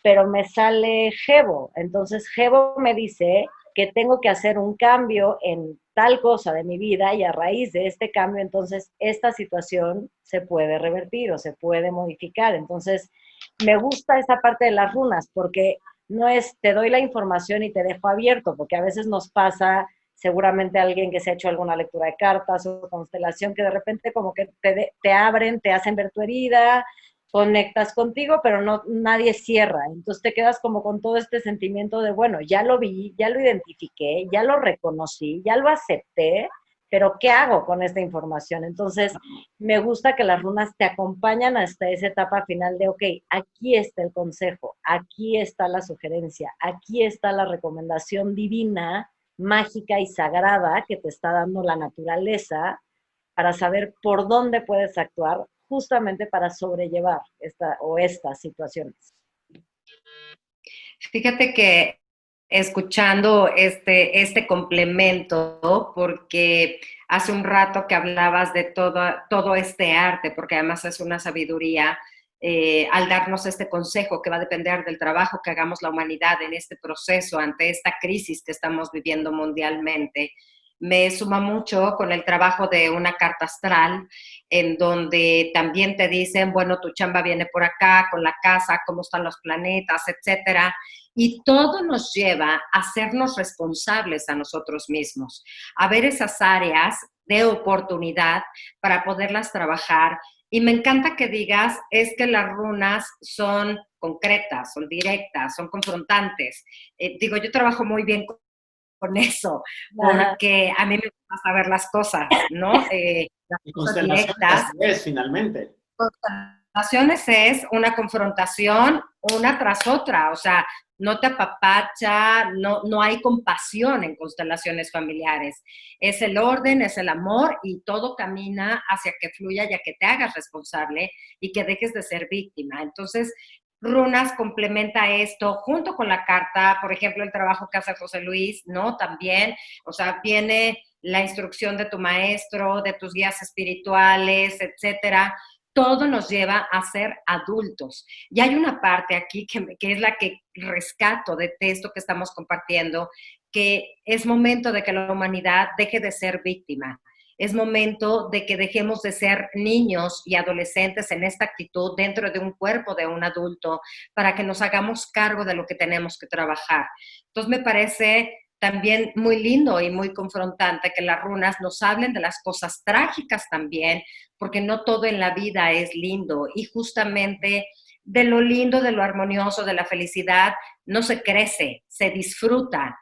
pero me sale Jebo. Entonces Jebo me dice que tengo que hacer un cambio en tal cosa de mi vida y a raíz de este cambio, entonces esta situación se puede revertir o se puede modificar. Entonces me gusta esa parte de las runas porque no es te doy la información y te dejo abierto, porque a veces nos pasa seguramente alguien que se ha hecho alguna lectura de cartas o constelación que de repente como que te abren, te hacen ver tu herida, conectas contigo, pero no, nadie cierra. Entonces te quedas como con todo este sentimiento de, bueno, ya lo vi, ya lo identifiqué, ya lo reconocí, ya lo acepté, pero ¿qué hago con esta información? Entonces, me gusta que las runas te acompañan hasta esa etapa final de, ok, aquí está el consejo, aquí está la sugerencia, aquí está la recomendación divina, mágica y sagrada que te está dando la naturaleza para saber por dónde puedes actuar justamente para sobrellevar estas situaciones. Fíjate que escuchando este complemento, porque hace un rato que hablabas de todo este arte, porque además es una sabiduría, al darnos este consejo que va a depender del trabajo que hagamos la humanidad en este proceso ante esta crisis que estamos viviendo mundialmente. Me suma mucho con el trabajo de una carta astral, en donde también te dicen, bueno, tu chamba viene por acá, con la casa, cómo están los planetas, etcétera. Y todo nos lleva a hacernos responsables a nosotros mismos, a ver esas áreas de oportunidad para poderlas trabajar. Y me encanta que digas, es que las runas son concretas, son directas, son confrontantes. Digo, yo trabajo muy bien con eso, porque a mí me gusta saber las cosas, ¿no? Las Y cosas constelaciones directas. así es, finalmente. Constelaciones es una confrontación una tras otra, o sea, no te apapacha, no hay compasión en constelaciones familiares. Es el orden, es el amor y todo camina hacia que fluya y a que te hagas responsable y que dejes de ser víctima. Entonces, Runas complementa esto junto con la carta, por ejemplo, el trabajo que hace José Luis, ¿no? También, o sea, viene la instrucción de tu maestro, de tus guías espirituales, etcétera. Todo nos lleva a ser adultos. Y hay una parte aquí que es la que rescato de esto que estamos compartiendo, que es momento de que la humanidad deje de ser víctima. Es momento de que dejemos de ser niños y adolescentes en esta actitud dentro de un cuerpo de un adulto para que nos hagamos cargo de lo que tenemos que trabajar. Entonces me parece también muy lindo y muy confrontante que las runas nos hablen de las cosas trágicas también, porque no todo en la vida es lindo y justamente de lo lindo, de lo armonioso, de la felicidad, no se crece, se disfruta.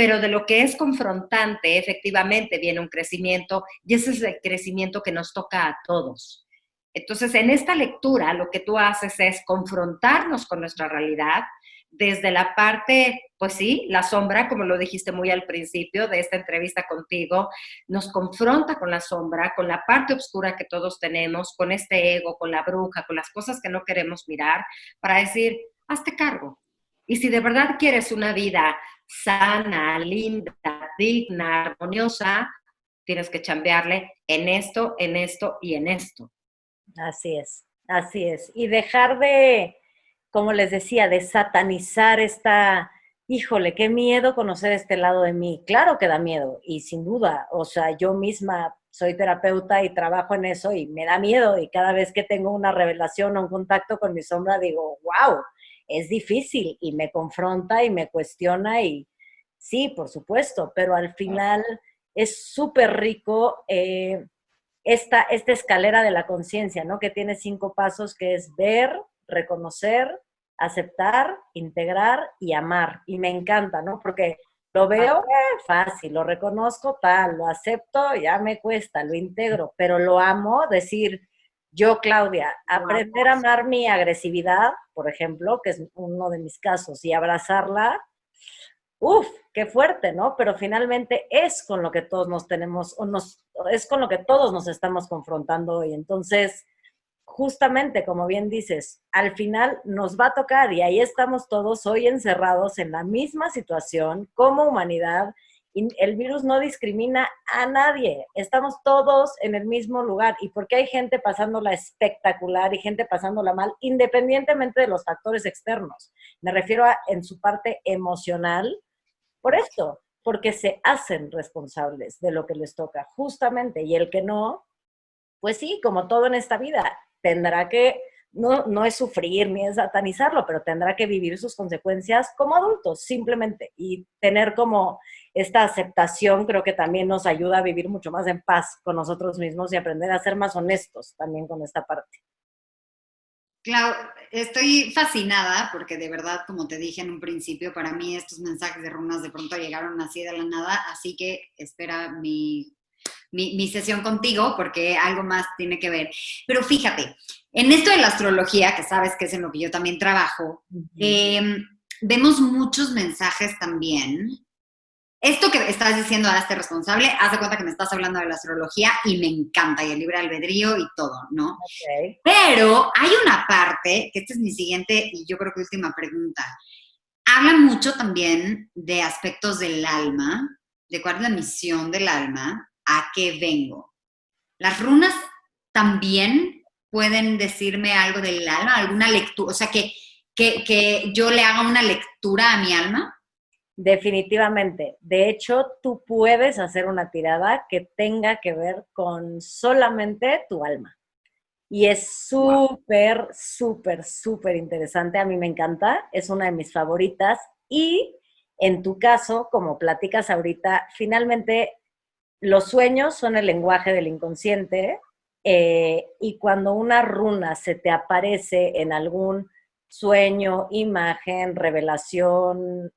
pero de lo que es confrontante, efectivamente viene un crecimiento y ese es el crecimiento que nos toca a todos. Entonces, en esta lectura, lo que tú haces es confrontarnos con nuestra realidad desde la parte, pues sí, la sombra, como lo dijiste muy al principio de esta entrevista contigo, nos confronta con la sombra, con la parte oscura que todos tenemos, con este ego, con la bruja, con las cosas que no queremos mirar, para decir, hazte cargo. Y si de verdad quieres una vida sana, linda, digna, armoniosa, tienes que chambearle en esto, en esto y en esto. Así es, así es. Y dejar de, como les decía, de satanizar esta, híjole, qué miedo conocer este lado de mí. Claro que da miedo y sin duda, o sea, yo misma soy terapeuta y trabajo en eso y me da miedo y cada vez que tengo una revelación o un contacto con mi sombra digo, wow, es difícil y me confronta y me cuestiona y sí, por supuesto, pero al final es súper rico. Esta escalera de la conciencia, ¿no? Que tiene 5 pasos, que es ver, reconocer, aceptar, integrar y amar. Y me encanta, ¿no? Porque lo veo fácil, lo reconozco tal, lo acepto, ya me cuesta, lo integro, pero lo amo, decir, yo, Claudia, aprender a amar mi agresividad, por ejemplo, que es uno de mis casos, y abrazarla, uf, qué fuerte, ¿no? Pero finalmente es con lo que todos nos tenemos, es con lo que todos nos estamos confrontando hoy. Entonces, justamente, como bien dices, al final nos va a tocar y ahí estamos todos hoy encerrados en la misma situación como humanidad. Y el virus no discrimina a nadie, estamos todos en el mismo lugar. ¿Y porque hay gente pasándola espectacular y gente pasándola mal, independientemente de los factores externos? Me refiero a en su parte emocional, por esto, porque se hacen responsables de lo que les toca, justamente, y el que no, pues sí, como todo en esta vida, tendrá que, no es sufrir ni es satanizarlo, pero tendrá que vivir sus consecuencias como adultos, simplemente, y tener como esta aceptación creo que también nos ayuda a vivir mucho más en paz con nosotros mismos y aprender a ser más honestos también con esta parte. Clau, estoy fascinada porque de verdad, como te dije en un principio, para mí estos mensajes de runas de pronto llegaron así de la nada, así que espera mi sesión contigo porque algo más tiene que ver. Pero fíjate, en esto de la astrología, que sabes que es en lo que yo también trabajo, vemos muchos mensajes también. Esto que estás diciendo, hazte responsable, haz de cuenta que me estás hablando de la astrología y me encanta, y el libre albedrío y todo, ¿no? Okay. Pero hay una parte, que esta es mi siguiente y yo creo que última pregunta. Habla mucho también de aspectos del alma, de cuál es la misión del alma, a qué vengo. Las runas también pueden decirme algo del alma, alguna lectura, o sea, que yo le haga una lectura a mi alma. Definitivamente. De hecho, tú puedes hacer una tirada que tenga que ver con solamente tu alma. Y es súper, súper, súper interesante. A mí me encanta. Es una de mis favoritas. Y en tu caso, como platicas ahorita, finalmente los sueños son el lenguaje del inconsciente. Y cuando una runa se te aparece en algún sueño, imagen, revelación,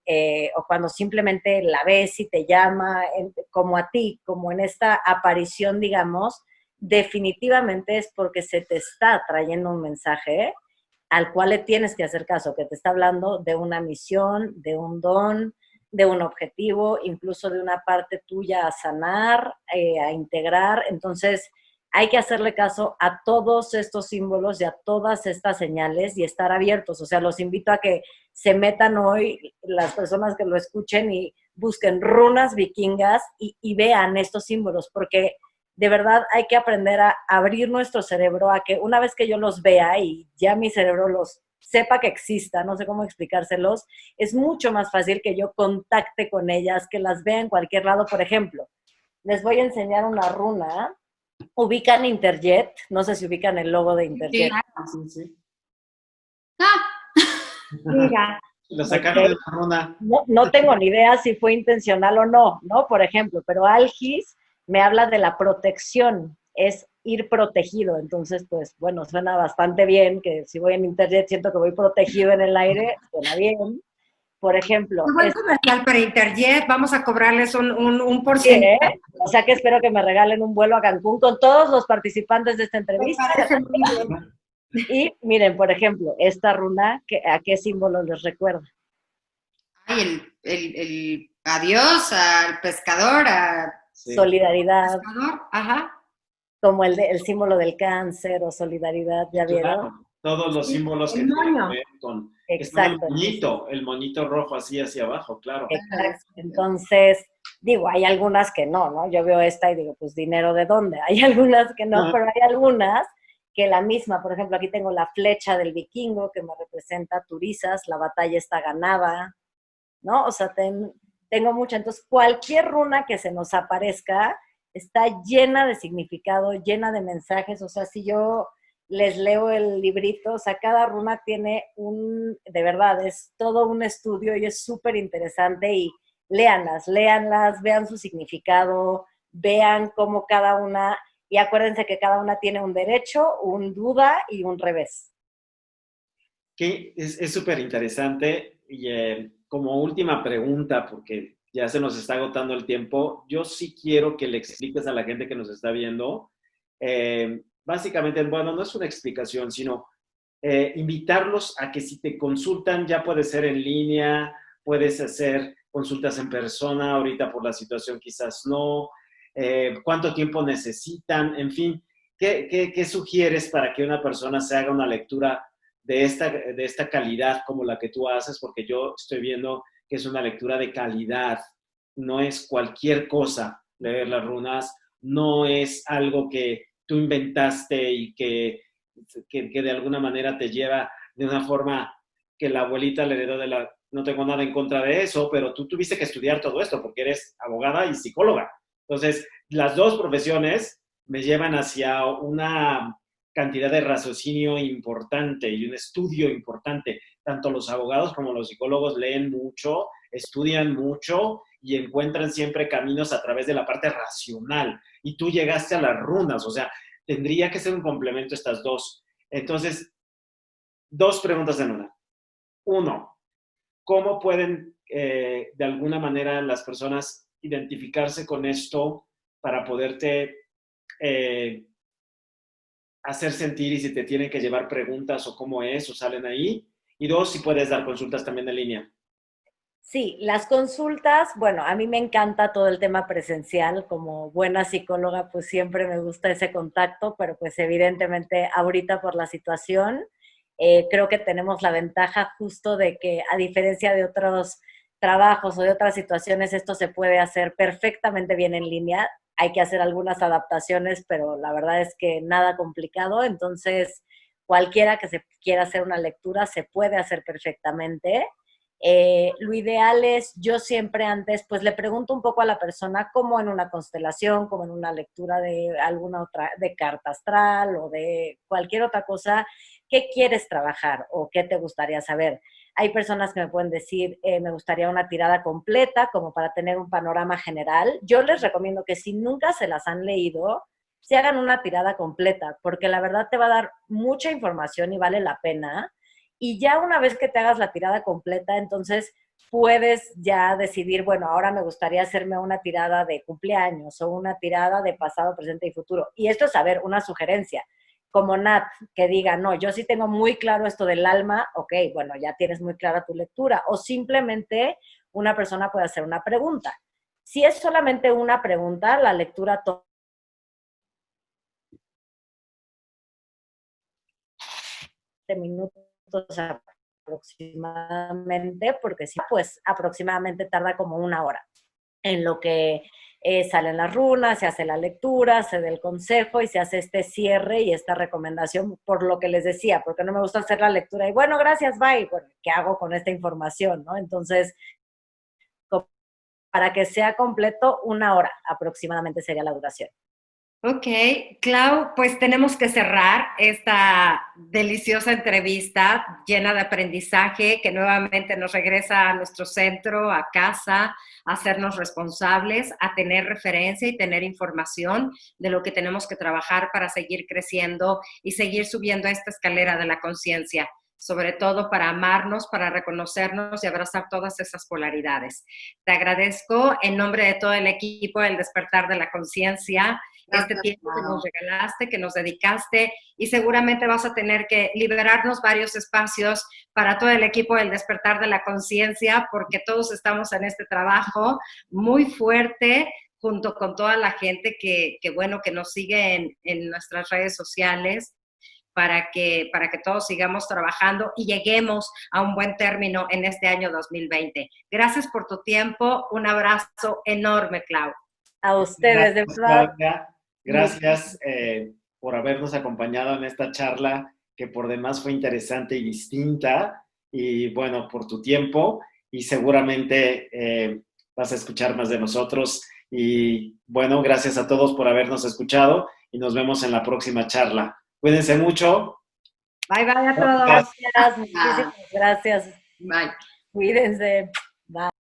o cuando simplemente la ves y te llama, como a ti, como en esta aparición, digamos, definitivamente es porque se te está trayendo un mensaje al cual le tienes que hacer caso, que te está hablando de una misión, de un don, de un objetivo, incluso de una parte tuya a sanar, a integrar. Entonces, hay que hacerle caso a todos estos símbolos y a todas estas señales y estar abiertos. O sea, los invito a que se metan hoy las personas que lo escuchen y busquen runas vikingas y vean estos símbolos, porque de verdad hay que aprender a abrir nuestro cerebro a que una vez que yo los vea y ya mi cerebro los sepa que exista, no sé cómo explicárselos, es mucho más fácil que yo contacte con ellas, que las vea en cualquier lado. Por ejemplo, les voy a enseñar una runa. Ubican Interjet, no sé si ubican el logo de Interjet. Sí, sí. Mira, Lo sacaron de la runa. No tengo ni idea si fue intencional o no, ¿no? Por ejemplo, pero Algis me habla de la protección, es ir protegido. Entonces, pues, bueno, suena bastante bien, que si voy en Interjet siento que voy protegido en el aire, suena bien. por ejemplo, Muy buen comercial para Interjet, vamos a cobrarles un por sí, ciento. o sea que espero que me regalen un vuelo a Cancún con todos los participantes de esta Me entrevista. parece muy bien. Y miren, por ejemplo, esta runa, ¿a qué símbolo les recuerda? Ay, el adiós al pescador, Sí. Solidaridad, pescador, ajá. como el símbolo del cáncer o solidaridad, ¿ya vieron? Claro, todos los Sí, símbolos que el tienen que moño. ver con... Está Exacto. el moñito rojo así hacia abajo, claro. Exacto. Entonces, digo, hay algunas que no, ¿no? Yo veo esta y digo, pues dinero de dónde. Hay algunas que no, pero hay algunas que la misma, por ejemplo, aquí tengo la flecha del vikingo que me representa Turizas, la batalla está ganada, ¿no? O sea, tengo mucha. Entonces, cualquier runa que se nos aparezca está llena de significado, llena de mensajes. O sea, si yo les leo el librito, o sea, cada runa tiene de verdad, es todo un estudio y es súper interesante y léanlas, vean su significado, vean cómo cada una, y acuérdense que cada una tiene un derecho, un duda y un revés. Que es súper interesante y como última pregunta, porque ya se nos está agotando el tiempo, yo sí quiero que le expliques a la gente que nos está viendo, básicamente, bueno, no es una explicación, sino invitarlos a que si te consultan, ya puede ser en línea, puedes hacer consultas en persona, ahorita por la situación quizás no, cuánto tiempo necesitan, en fin, ¿qué sugieres para que una persona se haga una lectura de esta calidad como la que tú haces? Porque yo estoy viendo que es una lectura de calidad, no es cualquier cosa leer las runas, no es algo que tú inventaste y que de alguna manera te lleva de una forma que la abuelita le heredó de la... No tengo nada en contra de eso, pero tú tuviste que estudiar todo esto porque eres abogada y psicóloga. Entonces, las dos profesiones me llevan hacia una cantidad de raciocinio importante y un estudio importante. Tanto los abogados como los psicólogos leen mucho, estudian mucho y encuentran siempre caminos a través de la parte racional. Y tú llegaste a las runas, o sea, tendría que ser un complemento estas dos. Entonces, dos preguntas en una. Uno, ¿cómo pueden de alguna manera las personas identificarse con esto para poderte hacer sentir y si te tienen que llevar preguntas o cómo es o salen ahí? Y dos, si puedes dar consultas también en línea. Sí, las consultas, bueno, a mí me encanta todo el tema presencial, como buena psicóloga, pues siempre me gusta ese contacto, pero pues evidentemente ahorita por la situación, creo que tenemos la ventaja justo de que a diferencia de otros trabajos o de otras situaciones, esto se puede hacer perfectamente bien en línea. Hay que hacer algunas adaptaciones, pero la verdad es que nada complicado, entonces cualquiera que se quiera hacer una lectura se puede hacer perfectamente. Lo ideal es, yo siempre antes, pues le pregunto un poco a la persona, como en una constelación, como en una lectura de alguna otra, de carta astral o de cualquier otra cosa, ¿qué quieres trabajar o qué te gustaría saber? Hay personas que me pueden decir, me gustaría una tirada completa, como para tener un panorama general. Yo les recomiendo que si nunca se las han leído, se hagan una tirada completa, porque la verdad te va a dar mucha información y vale la pena. Y ya una vez que te hagas la tirada completa, entonces puedes ya decidir, bueno, ahora me gustaría hacerme una tirada de cumpleaños o una tirada de pasado, presente y futuro. Y esto es, a ver, una sugerencia. Como Nat, que diga, no, yo sí tengo muy claro esto del alma, ok, bueno, ya tienes muy clara tu lectura. O simplemente una persona puede hacer una pregunta. Si es solamente una pregunta, la lectura minutos aproximadamente, porque sí, pues aproximadamente tarda como una hora en lo que salen las runas, se hace la lectura, se da el consejo y se hace este cierre y esta recomendación, por lo que les decía, porque no me gusta hacer la lectura y bueno, gracias, bye, bueno, ¿qué hago con esta información? ¿No? Entonces, para que sea completo, una hora aproximadamente sería la duración. Ok, Clau, pues tenemos que cerrar esta deliciosa entrevista llena de aprendizaje que nuevamente nos regresa a nuestro centro, a casa, a hacernos responsables, a tener referencia y tener información de lo que tenemos que trabajar para seguir creciendo y seguir subiendo esta escalera de la conciencia. sobre todo para amarnos, para reconocernos y abrazar todas esas polaridades. Te agradezco en nombre de todo el equipo del Despertar de la Conciencia, este tiempo que nos regalaste, que nos dedicaste, y seguramente vas a tener que liberarnos varios espacios para todo el equipo del Despertar de la Conciencia, porque todos estamos en este trabajo muy fuerte, junto con toda la gente que nos sigue en nuestras redes sociales, para que todos sigamos trabajando y lleguemos a un buen término en este año 2020. Gracias por tu tiempo. Un abrazo enorme, Clau. A ustedes, de verdad. Gracias por habernos acompañado en esta charla, que por demás fue interesante y distinta, y bueno, por tu tiempo, y seguramente vas a escuchar más de nosotros. Y bueno, gracias a todos por habernos escuchado, y nos vemos en la próxima charla. Cuídense mucho. Bye, bye a todos. Gracias, muchísimas gracias. Bye. Cuídense. Bye.